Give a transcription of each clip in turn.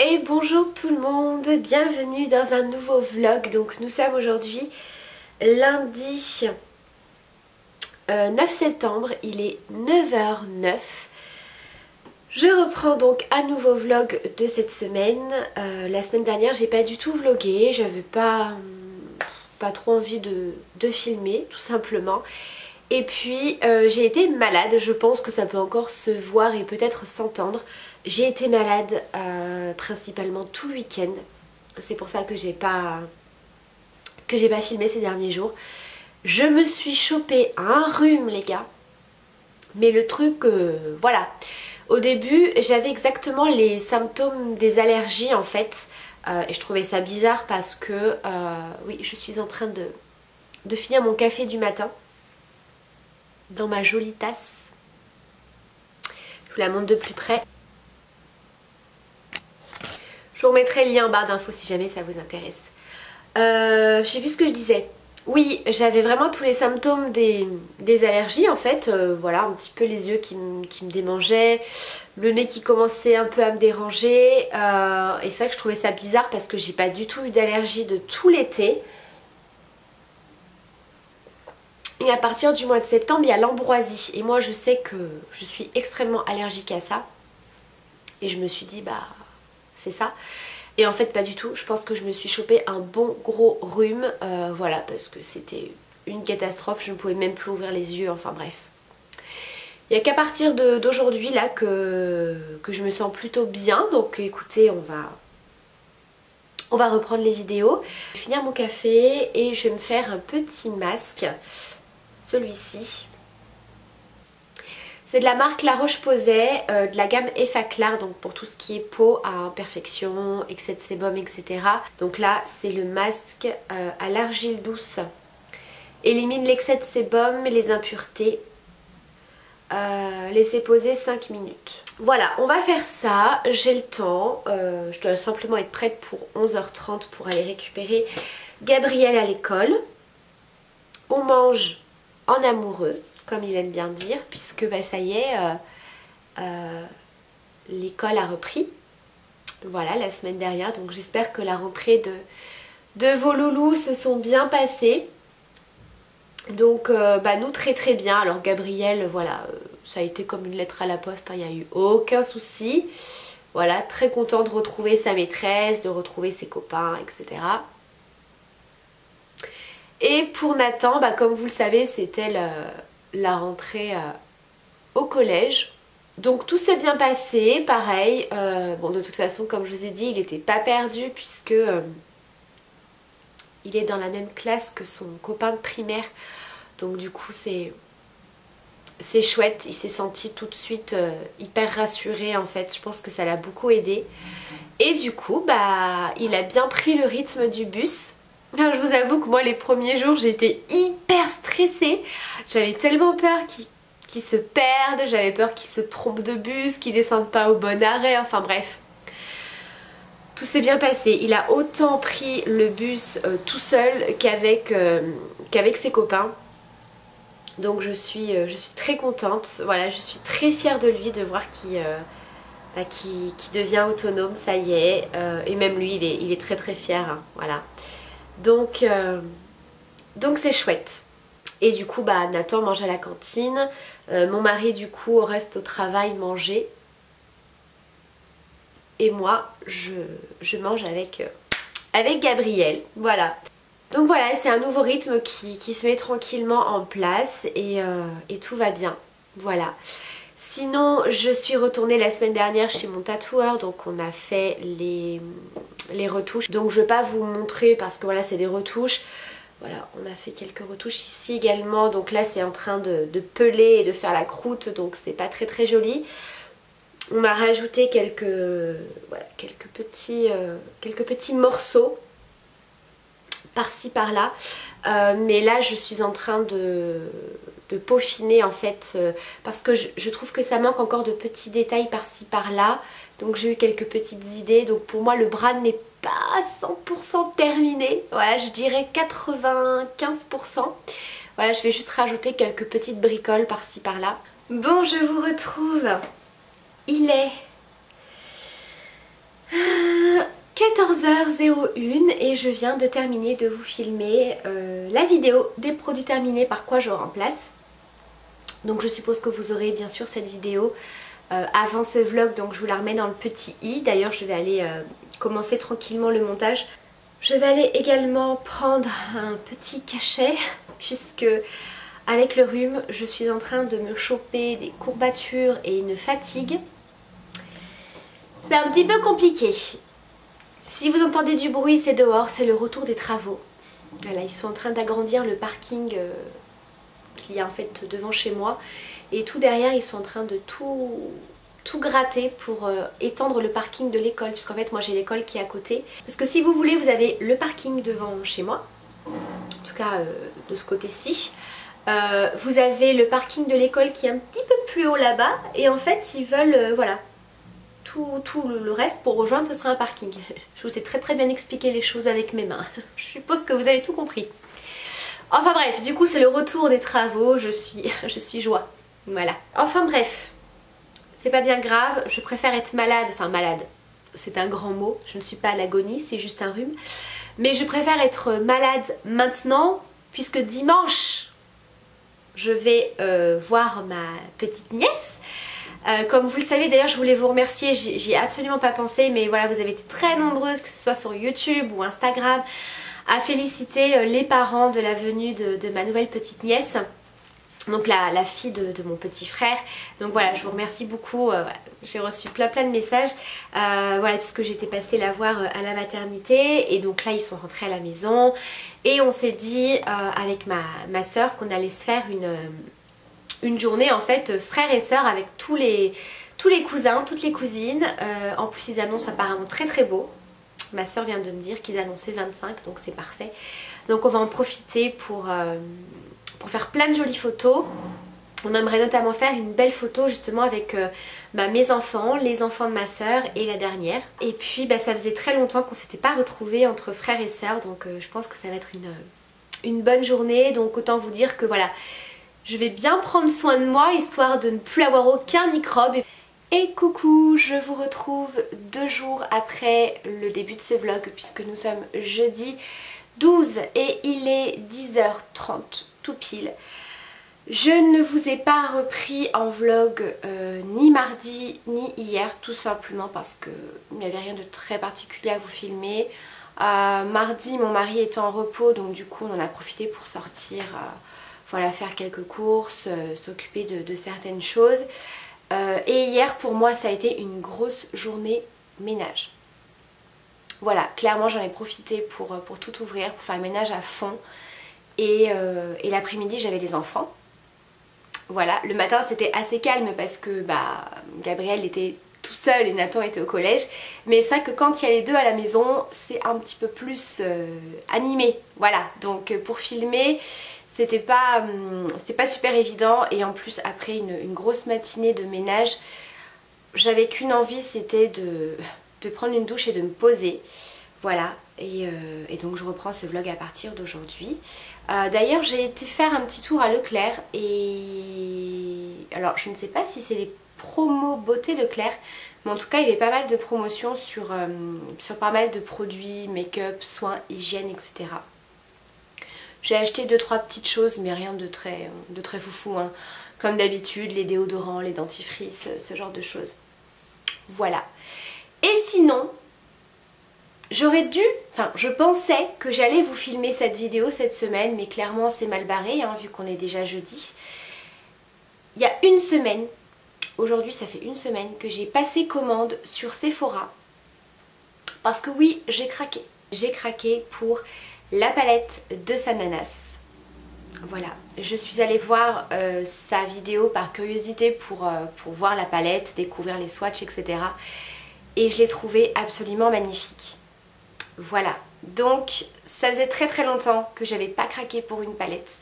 Et bonjour tout le monde, bienvenue dans un nouveau vlog. Donc nous sommes aujourd'hui lundi 9 septembre, il est 9h09. Je reprends donc un nouveau vlog de cette semaine. La semaine dernière j'ai pas du tout vlogué, j'avais pas trop envie de filmer tout simplement. Et puis j'ai été malade, je pense que ça peut encore se voir et peut-être s'entendre. J'ai été malade principalement tout le week-end. C'est pour ça que j'ai pas filmé ces derniers jours. Je me suis chopé un rhume les gars. Mais le truc, voilà. Au début j'avais exactement les symptômes des allergies en fait. Et je trouvais ça bizarre parce que, oui, je suis en train de finir mon café du matin. Dans ma jolie tasse. Je vous la montre de plus près. Je vous remettrai le lien en barre d'infos si jamais ça vous intéresse. Je sais plus ce que je disais. Oui, j'avais vraiment tous les symptômes des allergies en fait. Voilà, un petit peu les yeux qui me démangeaient, le nez qui commençait un peu à me déranger. Et c'est vrai que je trouvais ça bizarre parce que j'ai pas du tout eu d'allergie de tout l'été. Et à partir du mois de septembre, il y a l'ambroisie. Et moi, je sais que je suis extrêmement allergique à ça. Et je me suis dit, bah, c'est ça. Et en fait, pas du tout. Je pense que je me suis chopé un bon gros rhume. Voilà, parce que c'était une catastrophe. Je ne pouvais même plus ouvrir les yeux. Enfin, bref. Il n'y a qu'à partir d'aujourd'hui, là, que je me sens plutôt bien. Donc, écoutez, on va reprendre les vidéos. Je vais finir mon café et je vais me faire un petit masque. Celui-ci. C'est de la marque La Roche-Posay, de la gamme Effaclar, donc pour tout ce qui est peau à imperfection, excès de sébum, etc. Donc là, c'est le masque à l'argile douce. Élimine l'excès de sébum et les impuretés. Laissez poser 5 minutes. Voilà, on va faire ça. J'ai le temps. Je dois simplement être prête pour 11h30 pour aller récupérer Gabriel à l'école. On mange en amoureux, comme il aime bien dire, puisque bah, ça y est, l'école a repris, voilà, la semaine dernière, donc j'espère que la rentrée de vos loulous se sont bien passées. Donc bah, nous très très bien. Alors Gabriel, voilà, ça a été comme une lettre à la poste, hein, il n'y a eu aucun souci. Voilà, très content de retrouver sa maîtresse, de retrouver ses copains, etc. Et pour Nathan, bah, comme vous le savez, c'était la rentrée au collège. Donc tout s'est bien passé, pareil. Bon, de toute façon, comme je vous ai dit, il n'était pas perdu puisque il est dans la même classe que son copain de primaire. Donc du coup, c'est chouette. Il s'est senti tout de suite hyper rassuré en fait. Je pense que ça l'a beaucoup aidé. Et du coup, bah, il a bien pris le rythme du bus. Alors, je vous avoue que moi les premiers jours j'étais hyper stressée. J'avais tellement peur qu'ils se perdent, j'avais peur qu'ils se trompent de bus, qu'ils descendent pas au bon arrêt, enfin bref. Tout s'est bien passé. Il a autant pris le bus tout seul qu'avec ses copains. Donc je suis très contente. Voilà, je suis très fière de lui de voir qu'il devient autonome, ça y est. Et même lui il est très très fier, hein, voilà. Donc c'est chouette. Et du coup bah Nathan mange à la cantine, mon mari du coup reste au travail manger. Et moi je mange avec Gabriel, voilà. Donc voilà, c'est un nouveau rythme qui se met tranquillement en place et tout va bien, voilà. Sinon je suis retournée la semaine dernière chez mon tatoueur, donc on a fait les retouches. Donc je ne vais pas vous montrer parce que voilà, c'est des retouches. Voilà, on a fait quelques retouches ici également. Donc là c'est en train de peler et de faire la croûte, donc c'est pas très très joli. On m'a rajouté quelques petits morceaux par-ci par-là. Mais là je suis en train de peaufiner en fait, parce que je trouve que ça manque encore de petits détails par-ci par-là. Donc j'ai eu quelques petites idées. Donc pour moi le bras n'est pas à 100% terminé. Voilà, je dirais 95%. Voilà, je vais juste rajouter quelques petites bricoles par-ci par-là. Bon, je vous retrouve. Il est 14h01 et je viens de terminer de vous filmer la vidéo des produits terminés par quoi je remplace. Donc je suppose que vous aurez bien sûr cette vidéo avant ce vlog, donc je vous la remets dans le petit i. D'ailleurs je vais aller commencer tranquillement le montage. Je vais aller également prendre un petit cachet puisque avec le rhume je suis en train de me choper des courbatures et une fatigue. C'est un petit peu compliqué. Si vous entendez du bruit, c'est dehors, c'est le retour des travaux. Voilà, ils sont en train d'agrandir le parking qu'il y a en fait devant chez moi. Et tout derrière, ils sont en train de tout gratter pour étendre le parking de l'école. Puisqu'en fait, moi j'ai l'école qui est à côté. Parce que si vous voulez, vous avez le parking devant chez moi. En tout cas, de ce côté-ci. Vous avez le parking de l'école qui est un petit peu plus haut là-bas. Et en fait, ils veulent, voilà, tout le reste pour rejoindre, ce sera un parking. Je vous ai très bien expliqué les choses avec mes mains. Je suppose que vous avez tout compris. Enfin bref, du coup c'est le retour des travaux, je suis joie. Voilà. Enfin bref, c'est pas bien grave, je préfère être malade, enfin malade, c'est un grand mot, je ne suis pas à l'agonie, c'est juste un rhume. Mais je préfère être malade maintenant, puisque dimanche, je vais voir ma petite nièce. Comme vous le savez, d'ailleurs je voulais vous remercier, j'y ai absolument pas pensé, mais voilà, vous avez été très nombreuses, que ce soit sur YouTube ou Instagram, à féliciter les parents de la venue de ma nouvelle petite nièce, donc la fille de mon petit frère. Donc voilà, je vous remercie beaucoup, voilà. J'ai reçu plein de messages, voilà, puisque j'étais passée la voir à la maternité, et donc là ils sont rentrés à la maison, et on s'est dit avec ma soeur qu'on allait se faire une journée en fait frères et sœurs avec tous les cousins, toutes les cousines. En plus ils annoncent apparemment très beau. Ma soeur vient de me dire qu'ils annonçaient 25, donc c'est parfait. Donc on va en profiter pour faire plein de jolies photos. On aimerait notamment faire une belle photo justement avec mes enfants, les enfants de ma soeur et la dernière. Et puis ça faisait très longtemps qu'on s'était pas retrouvés entre frères et sœurs, donc je pense que ça va être une bonne journée. Donc autant vous dire que voilà, je vais bien prendre soin de moi, histoire de ne plus avoir aucun microbe. Et coucou, je vous retrouve 2 jours après le début de ce vlog, puisque nous sommes jeudi 12 et il est 10h30 tout pile. Je ne vous ai pas repris en vlog ni mardi ni hier, tout simplement parce qu'il n'y avait rien de très particulier à vous filmer. Mardi, mon mari était en repos, donc du coup on en a profité pour sortir... voilà, faire quelques courses, s'occuper de certaines choses. Et hier pour moi ça a été une grosse journée ménage. Voilà, clairement j'en ai profité pour tout ouvrir, pour faire le ménage à fond. Et l'après-midi j'avais les enfants. Voilà, le matin c'était assez calme parce que Gabriel était tout seul et Nathan était au collège. Mais c'est vrai que quand il y a les deux à la maison, c'est un petit peu plus animé. Voilà, donc pour filmer... C'était pas super évident, et en plus après une grosse matinée de ménage, j'avais qu'une envie, c'était de prendre une douche et de me poser. Voilà, et donc je reprends ce vlog à partir d'aujourd'hui. D'ailleurs j'ai été faire un petit tour à Leclerc, et alors je ne sais pas si c'est les promos beauté Leclerc, mais en tout cas il y avait pas mal de promotions sur pas mal de produits, make-up, soins, hygiène, etc. J'ai acheté 2-3 petites choses, mais rien de très foufou, hein. Comme d'habitude, les déodorants, les dentifrices, ce genre de choses. Voilà. Et sinon, je pensais que j'allais vous filmer cette vidéo cette semaine, mais clairement c'est mal barré, hein, vu qu'on est déjà jeudi. Il y a une semaine, aujourd'hui ça fait une semaine, que j'ai passé commande sur Sephora. Parce que oui, j'ai craqué. J'ai craqué pour... la palette de Sananas. Voilà, je suis allée voir sa vidéo par curiosité pour voir la palette, découvrir les swatchs, etc. Et je l'ai trouvée absolument magnifique. Voilà, donc ça faisait très longtemps que j'avais pas craqué pour une palette.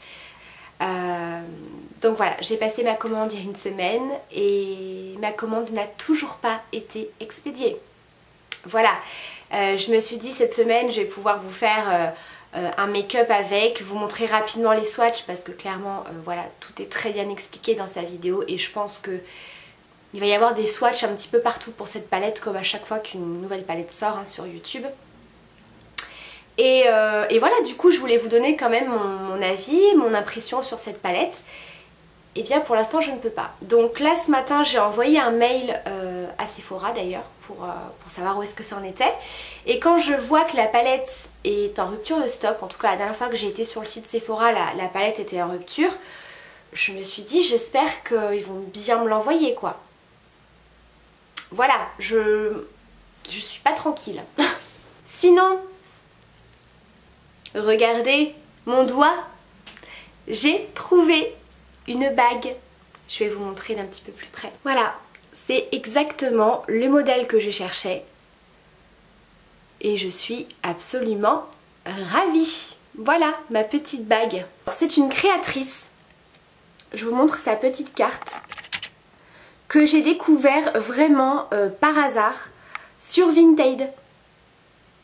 Donc voilà, j'ai passé ma commande il y a une semaine et ma commande n'a toujours pas été expédiée. Voilà, je me suis dit cette semaine je vais pouvoir vous faire... un make-up avec, vous montrer rapidement les swatchs parce que clairement voilà, tout est très bien expliqué dans sa vidéo, et je pense que il va y avoir des swatchs un petit peu partout pour cette palette, comme à chaque fois qu'une nouvelle palette sort, hein, sur YouTube. Et voilà, du coup je voulais vous donner quand même mon avis, mon impression sur cette palette. Et bien pour l'instant je ne peux pas. Donc là ce matin j'ai envoyé un mail à Sephora d'ailleurs pour savoir où est-ce que ça en était. Et quand je vois que la palette est en rupture de stock, en tout cas la dernière fois que j'ai été sur le site Sephora, la palette était en rupture, je me suis dit j'espère qu'ils vont bien me l'envoyer quoi. Voilà, je suis pas tranquille. Sinon, regardez mon doigt, j'ai trouvé une bague. Je vais vous montrer d'un petit peu plus près. Voilà, c'est exactement le modèle que je cherchais. Et je suis absolument ravie. Voilà, ma petite bague. C'est une créatrice. Je vous montre sa petite carte que j'ai découvert vraiment par hasard sur Vinted.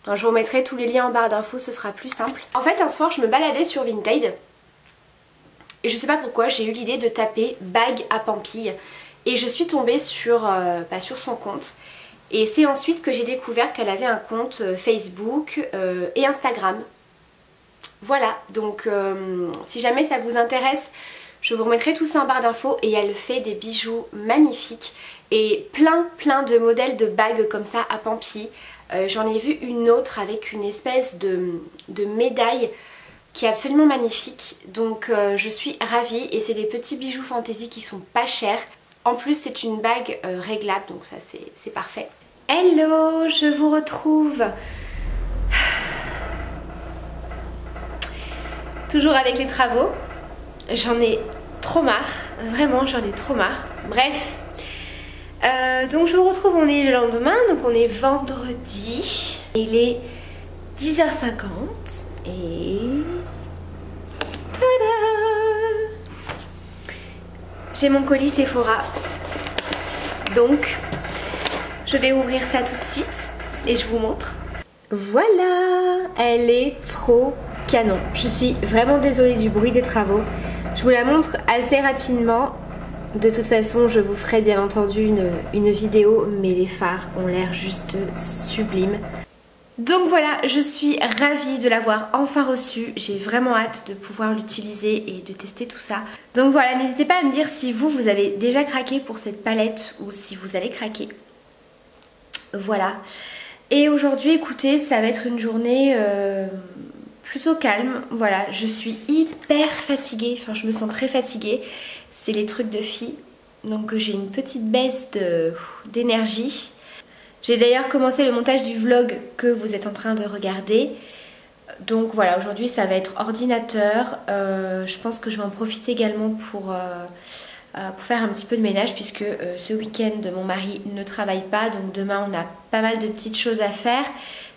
Alors, je vous mettrai tous les liens en barre d'infos, ce sera plus simple. En fait, un soir, je me baladais sur Vinted et je sais pas pourquoi, j'ai eu l'idée de taper bague à Pampille et je suis tombée sur son compte. Et c'est ensuite que j'ai découvert qu'elle avait un compte Facebook et Instagram. Voilà, donc si jamais ça vous intéresse, je vous remettrai tout ça en barre d'infos et elle fait des bijoux magnifiques et plein de modèles de bagues comme ça à Pampille. J'en ai vu une autre avec une espèce de médaille qui est absolument magnifique. Donc je suis ravie et c'est des petits bijoux fantaisie qui sont pas chers. En plus c'est une bague réglable donc ça c'est parfait. Hello, je vous retrouve. Toujours avec les travaux. J'en ai trop marre, vraiment j'en ai trop marre. Bref, donc je vous retrouve, on est le lendemain, donc on est vendredi. Il est 10h50 et... tada! J'ai mon colis Sephora. Donc, je vais ouvrir ça tout de suite et je vous montre. Voilà, elle est trop canon. Je suis vraiment désolée du bruit des travaux. Je vous la montre assez rapidement. De toute façon, je vous ferai bien entendu une vidéo, mais les fards ont l'air juste sublimes. Donc voilà, je suis ravie de l'avoir enfin reçu. J'ai vraiment hâte de pouvoir l'utiliser et de tester tout ça. Donc voilà, n'hésitez pas à me dire si vous avez déjà craqué pour cette palette ou si vous allez craquer. Voilà. Et aujourd'hui, écoutez, ça va être une journée... plutôt calme, voilà, je suis hyper fatiguée, enfin je me sens très fatiguée, c'est les trucs de filles, donc j'ai une petite baisse d'énergie. J'ai d'ailleurs commencé le montage du vlog que vous êtes en train de regarder, donc voilà, aujourd'hui ça va être ordinateur, je pense que je vais en profiter également pour faire un petit peu de ménage puisque ce week-end mon mari ne travaille pas, donc demain on a pas mal de petites choses à faire.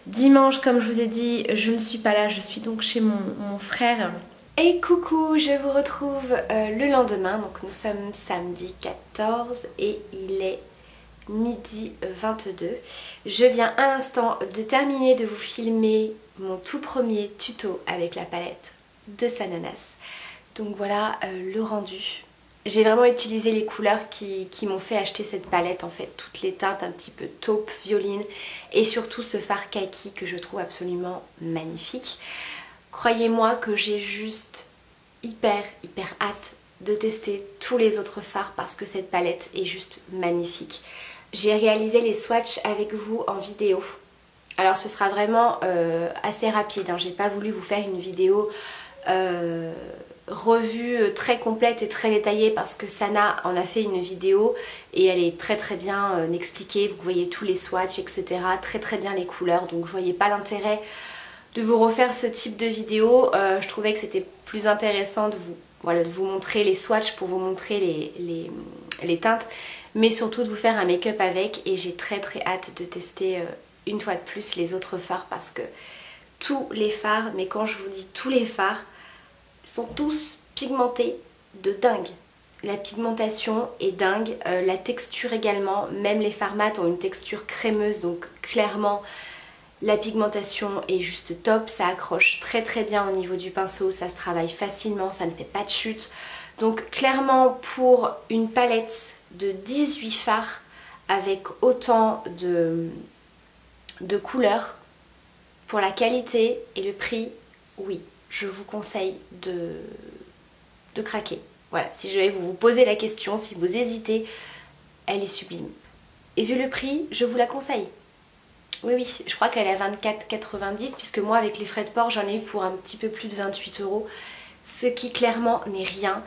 Dimanche, comme je vous ai dit, je ne suis pas là, je suis donc chez mon frère. Et coucou, je vous retrouve le lendemain, donc nous sommes samedi 14 et il est midi 22. Je viens à l'instant de terminer de vous filmer mon tout premier tuto avec la palette de Sananas. Donc voilà le rendu. J'ai vraiment utilisé les couleurs qui m'ont fait acheter cette palette en fait, toutes les teintes un petit peu taupe, violine et surtout ce fard kaki que je trouve absolument magnifique. Croyez-moi que j'ai juste hyper hâte de tester tous les autres fards parce que cette palette est juste magnifique. J'ai réalisé les swatchs avec vous en vidéo. Alors ce sera vraiment assez rapide, hein. J'ai pas voulu vous faire une vidéo... revue très complète et très détaillée parce que Sana en a fait une vidéo et elle est très bien expliquée, vous voyez tous les swatchs etc, très bien les couleurs, donc je voyais pas l'intérêt de vous refaire ce type de vidéo. Je trouvais que c'était plus intéressant de vous montrer les swatchs pour vous montrer les teintes, mais surtout de vous faire un make-up avec, et j'ai très hâte de tester une fois de plus les autres fards parce que tous les fards, mais quand je vous dis tous les fards, sont tous pigmentés de dingue. La pigmentation est dingue, la texture également, même les fards mat ont une texture crémeuse, donc clairement la pigmentation est juste top, ça accroche très bien au niveau du pinceau, ça se travaille facilement, ça ne fait pas de chute. Donc clairement pour une palette de 18 fards avec autant de couleurs, Pour la qualité et le prix, oui, je vous conseille de craquer. Voilà, si je vais vous poser la question, si vous hésitez, elle est sublime. Et vu le prix, je vous la conseille. Oui, oui, je crois qu'elle est à 24,90 puisque moi avec les frais de port j'en ai eu pour un petit peu plus de 28 €, ce qui clairement n'est rien.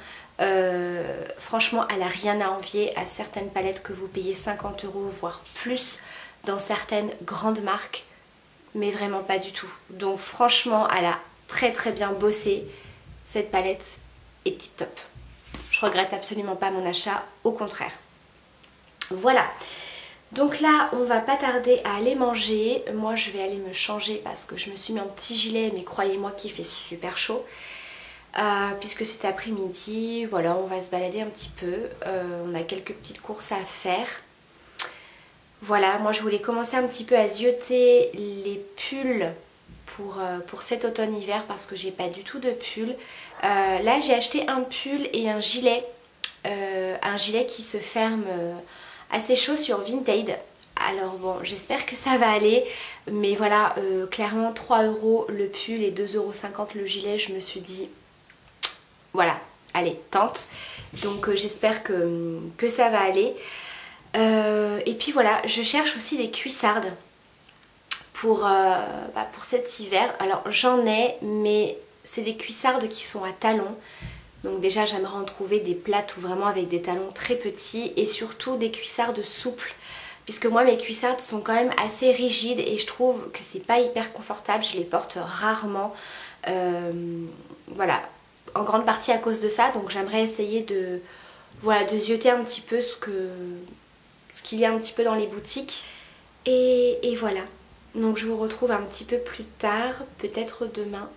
Franchement, elle n'a rien à envier à certaines palettes que vous payez 50 €, voire plus dans certaines grandes marques, mais vraiment pas du tout. Donc franchement, elle a très très bien bossé. Cette palette est tip top. Je regrette absolument pas mon achat, au contraire. Voilà. Donc là, on va pas tarder à aller manger. Moi, je vais aller me changer parce que je me suis mis un petit gilet, mais croyez-moi qu'il fait super chaud. Puisque c'est après-midi, voilà, on va se balader un petit peu. On a quelques petites courses à faire. Voilà, moi je voulais commencer un petit peu à zioter les pulls pour cet automne-hiver parce que j'ai pas du tout de pull. Là, j'ai acheté un pull et un gilet qui se ferme assez chaud sur Vinted. Alors bon, j'espère que ça va aller, mais voilà, clairement 3 € le pull et 2,50 € le gilet. Je me suis dit, voilà, allez, tente. Donc j'espère que ça va aller. Et puis voilà, je cherche aussi des cuissardes pour cet hiver. Alors j'en ai, mais c'est des cuissardes qui sont à talons. Donc déjà j'aimerais en trouver des plates ou vraiment avec des talons très petits et surtout des cuissardes souples. Puisque moi mes cuissardes sont quand même assez rigides et je trouve que c'est pas hyper confortable, je les porte rarement. Voilà, en grande partie à cause de ça, donc j'aimerais essayer de zioter un petit peu ce qu'il y a un petit peu dans les boutiques. Et voilà, donc je vous retrouve un petit peu plus tard, peut-être demain.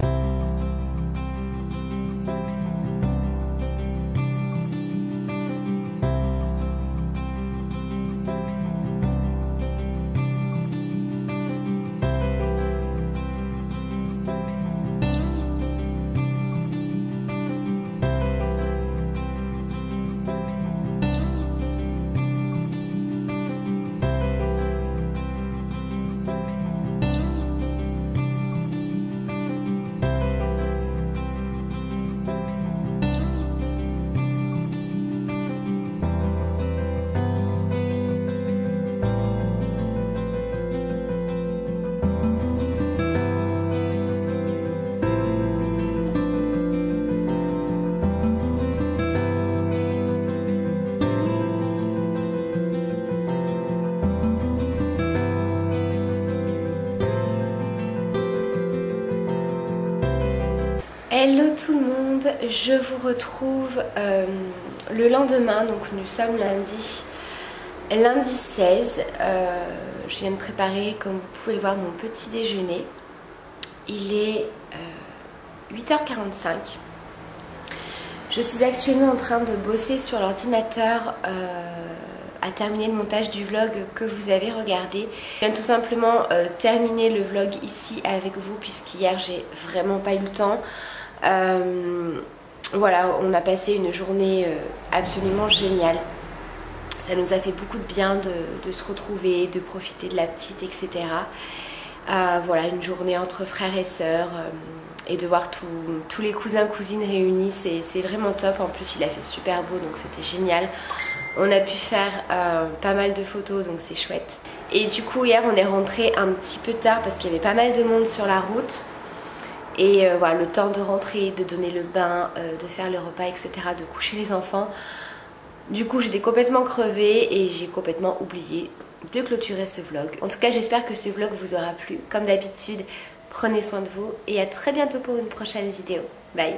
Hello tout le monde, je vous retrouve le lendemain, donc nous sommes lundi 16. Je viens de préparer, comme vous pouvez le voir, mon petit déjeuner. Il est 8h45. Je suis actuellement en train de bosser sur l'ordinateur à terminer le montage du vlog que vous avez regardé. Je viens tout simplement terminer le vlog ici avec vous puisqu'hier j'ai vraiment pas eu le temps. Voilà, on a passé une journée absolument géniale. Ça nous a fait beaucoup de bien de se retrouver, de profiter de la petite, etc. Voilà, une journée entre frères et sœurs et de voir tous les cousins, cousines réunis, c'est vraiment top. En plus, il a fait super beau, donc c'était génial. On a pu faire pas mal de photos, donc c'est chouette. Et du coup, hier, on est rentré un petit peu tard parce qu'il y avait pas mal de monde sur la route. Et voilà, le temps de rentrer, de donner le bain, de faire le repas, etc., de coucher les enfants. Du coup, j'étais complètement crevée et j'ai complètement oublié de clôturer ce vlog. En tout cas, j'espère que ce vlog vous aura plu. Comme d'habitude, prenez soin de vous et à très bientôt pour une prochaine vidéo. Bye!